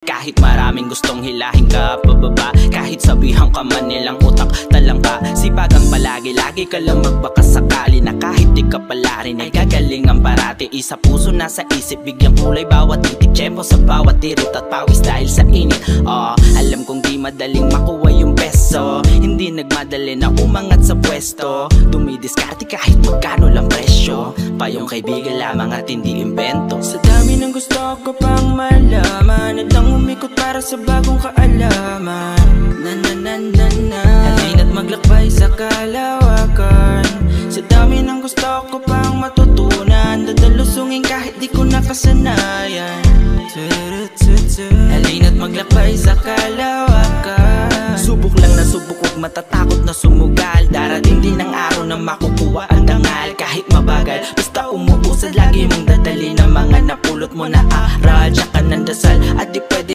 Kahit maraming gustong hilahin ka pababa, kahit sabihan ka man nilang utak talangka, sipagan palagi, lagi ka lang magbakas sakali na kahit di ka pala rin ay gagalingan parati. Isa puso nasa isip, bigyang kulay bawat titik, tiyempo sa bawat tirit at pawis dahil sa init. Alam kong di madaling makuha yung peso, hindi nagmadali na umangat sa pwesto, dumidiskarte kahit magkano lang presyo, payong kaibigan lamang at hindi imbento. Sa dami ng gusto ko pang malaman, at lang umikot para sa bagong kaalaman. Halina't maglakbay sa kalawakan. Sa dami ng gusto ko pang matutunan, dadalusungin kahit di ko nakasanayan. Halina't maglakbay sa kalawakan. Subok lang na subok, huwag matatakot na sumugal. Darating din ang araw na makukuha ang dangal. Kahit mabagal, basta umuusad, lagi mong dadali ng mga napulot mo na aral. Tsaka ng dasal at di pwede